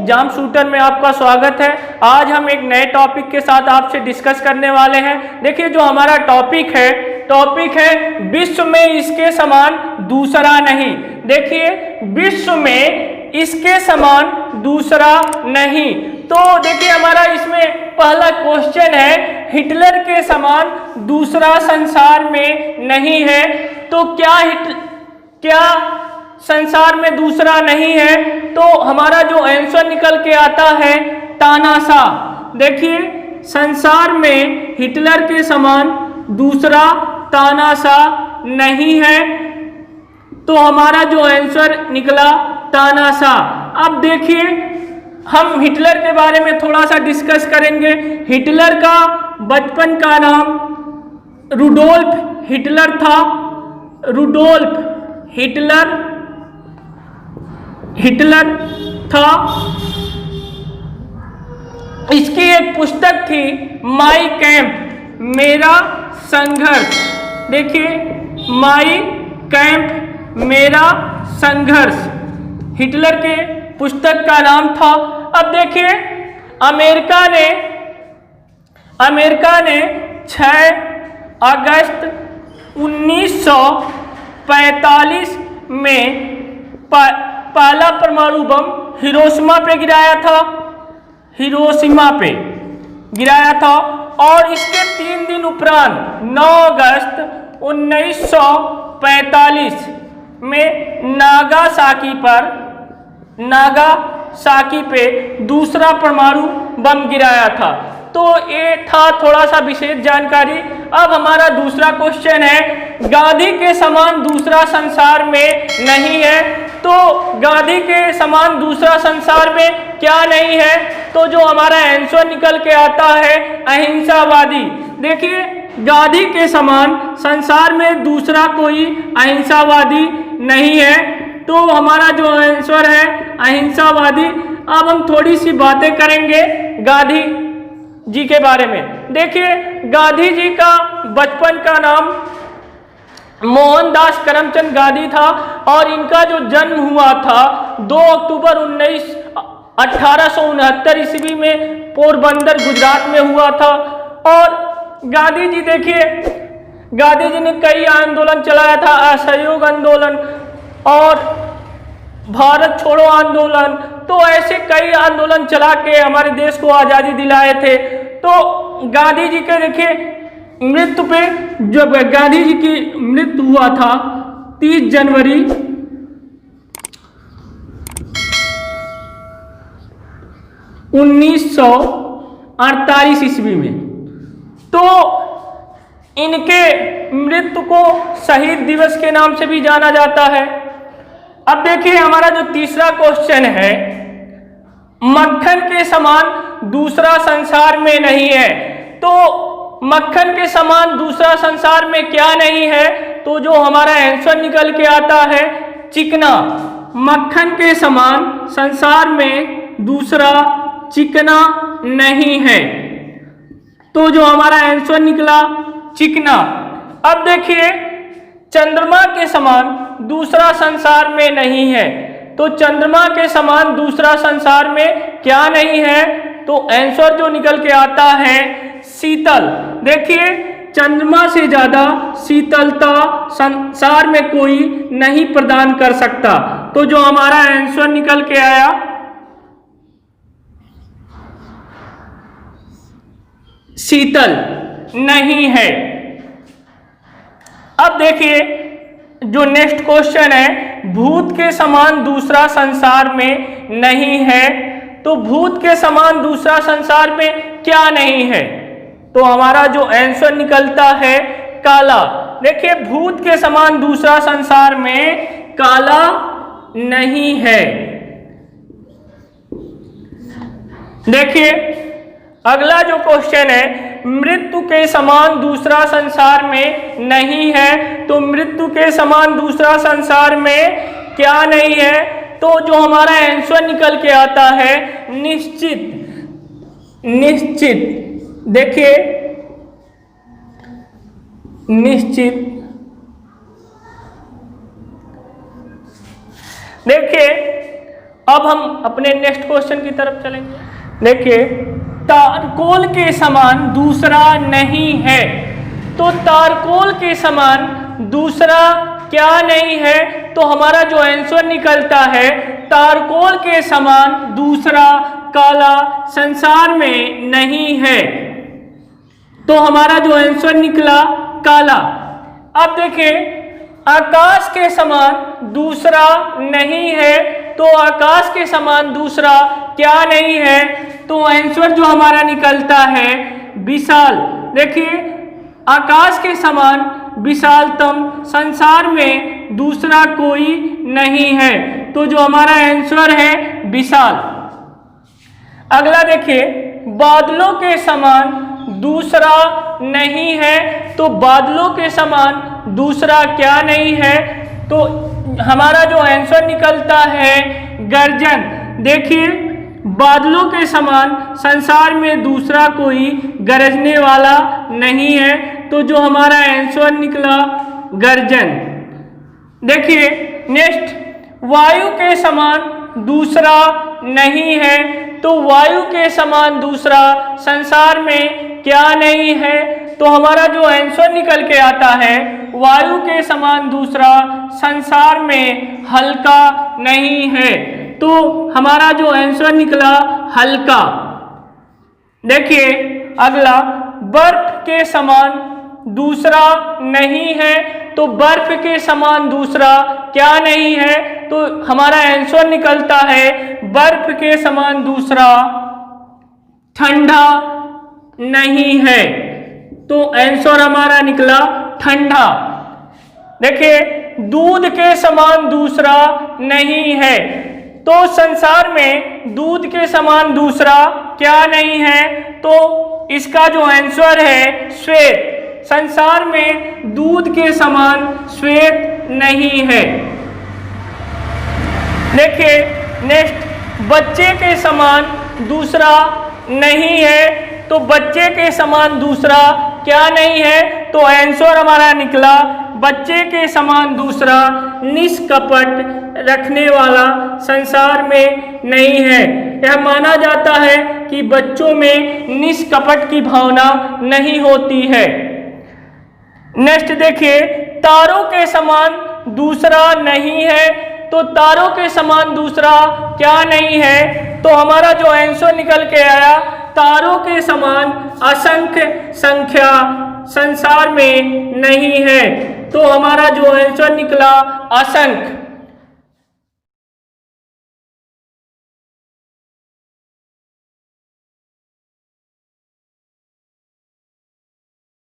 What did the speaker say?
Exam shooter में आपका स्वागत है। आज हम एक नए टॉपिक के साथ आपसे डिस्कस करने वाले हैं। देखिए जो हमारा टॉपिक है विश्व में इसके समान दूसरा नहीं। देखिए विश्व में इसके समान दूसरा नहीं। तो देखिए हमारा इसमें पहला क्वेश्चन है, हिटलर के समान दूसरा संसार में नहीं है। तो क्या संसार में दूसरा नहीं है? तो हमारा जो आंसर निकल के आता है तानाशाह। देखिए संसार में हिटलर के समान दूसरा तानाशाह नहीं है, तो हमारा जो आंसर निकला तानाशाह। अब देखिए हम हिटलर के बारे में थोड़ा सा डिस्कस करेंगे। हिटलर का बचपन का नाम रुडोल्फ हिटलर था। रुडोल्फ हिटलर था। इसकी एक पुस्तक थी माई कैंप, मेरा संघर्ष। देखिए माई कैंप, मेरा संघर्ष हिटलर के पुस्तक का नाम था। अब देखिए अमेरिका ने 6 अगस्त 1945 में पहला परमाणु बम हिरोशिमा पे गिराया था। और इसके 3 दिन उपरांत 9 अगस्त 1945 में नागासाकी पे दूसरा परमाणु बम गिराया था। तो ये था थोड़ा सा विशेष जानकारी। अब हमारा दूसरा क्वेश्चन है, गांधी के समान दूसरा संसार में नहीं है। तो गांधी के समान दूसरा संसार में क्या नहीं है? तो जो हमारा आंसर निकल के आता है अहिंसावादी। देखिए गांधी के समान संसार में दूसरा कोई अहिंसावादी नहीं है, तो हमारा जो आंसर है अहिंसावादी। अब हम थोड़ी सी बातें करेंगे गांधी जी के बारे में। देखिए गांधी जी का बचपन का नाम मोहनदास करमचंद गांधी था और इनका जो जन्म हुआ था 2 अक्टूबर 1869 ईस्वी में पोरबंदर गुजरात में हुआ था। और गांधी जी देखिए गांधी जी ने कई आंदोलन चलाया था, असहयोग आंदोलन और भारत छोड़ो आंदोलन। तो ऐसे कई आंदोलन चला के हमारे देश को आज़ादी दिलाए थे। तो गांधी जी के देखिए मृत्यु पे जब गांधी जी की मृत्यु हुआ था 30 जनवरी 1948 ईस्वी में। तो इनके मृत्यु को शहीद दिवस के नाम से भी जाना जाता है। अब देखिए हमारा जो तीसरा क्वेश्चन है, मक्खन के समान दूसरा संसार में नहीं है। तो मक्खन के समान दूसरा संसार में क्या नहीं है? तो जो हमारा आंसर निकल के आता है चिकना। मक्खन के समान संसार में दूसरा चिकना नहीं है, तो जो हमारा आंसर निकला चिकना। अब देखिए चंद्रमा के समान दूसरा संसार में नहीं है। तो चंद्रमा के समान दूसरा संसार में क्या नहीं है? तो आंसर जो निकल के आता है शीतल। देखिए चंद्रमा से ज्यादा शीतलता संसार में कोई नहीं प्रदान कर सकता। तो जो हमारा आंसर निकल के आया शीतल नहीं है। अब देखिए जो नेक्स्ट क्वेश्चन है, भूत के समान दूसरा संसार में नहीं है। तो भूत के समान दूसरा संसार में क्या नहीं है? तो हमारा जो आंसर निकलता है काला। देखिए भूत के समान दूसरा संसार में काला नहीं है। देखिए अगला जो क्वेश्चन है, मृत्यु के समान दूसरा संसार में नहीं है। तो मृत्यु के समान दूसरा संसार में क्या नहीं है? तो जो हमारा आंसर निकल के आता है निश्चित। देखिए निश्चित। देखिए अब हम अपने नेक्स्ट क्वेश्चन की तरफ चलेंगे। देखिए, तारकोल के समान दूसरा नहीं है। तो तारकोल के समान दूसरा क्या नहीं है? तो हमारा जो आंसर निकलता है, तारकोल के समान दूसरा काला संसार में नहीं है। तो हमारा जो आंसर निकला काला। अब देखिए, आकाश के समान दूसरा नहीं है। तो आकाश के समान दूसरा क्या नहीं है? तो आंसर जो हमारा निकलता है विशाल। देखिए, आकाश के समान विशालतम संसार में दूसरा कोई नहीं है। तो जो हमारा आंसर है विशाल। अगला देखिए, बादलों के समान दूसरा नहीं है। तो बादलों के समान दूसरा क्या नहीं है? तो हमारा जो आंसर निकलता है गर्जन। देखिए, बादलों के समान संसार में दूसरा कोई गरजने वाला नहीं है। तो जो हमारा आंसर निकला गर्जन। देखिए नेक्स्ट, वायु के समान दूसरा नहीं है। तो वायु के समान दूसरा संसार में क्या नहीं है? तो हमारा जो आंसर निकल के आता है, वायु के समान दूसरा संसार में हल्का नहीं है। तो हमारा जो आंसर निकला हल्का। देखिए अगला, बर्फ के समान दूसरा नहीं है। तो बर्फ के समान दूसरा क्या नहीं है? तो हमारा आंसर निकलता है बर्फ के समान दूसरा ठंडा नहीं है। तो आंसर हमारा निकला ठंडा। देखिए, दूध के समान दूसरा नहीं है। तो संसार में दूध के समान दूसरा क्या नहीं है? तो इसका जो आंसर है श्वेत। संसार में दूध के समान श्वेत नहीं है। देखिए नेक्स्ट, बच्चे के समान दूसरा नहीं है। तो बच्चे के समान दूसरा क्या नहीं है? तो आंसर हमारा निकला बच्चे के समान दूसरा निष्कपट रखने वाला संसार में नहीं है। यह माना जाता है कि बच्चों में निष्कपट की भावना नहीं होती है। नेक्स्ट देखिए, तारों के समान दूसरा नहीं है। तो तारों के समान दूसरा क्या नहीं है? तो हमारा जो आंसर निकल के आया, तारों के समान असंख्य संख्या संसार में नहीं है। तो हमारा जो आंसर निकला असंख्य।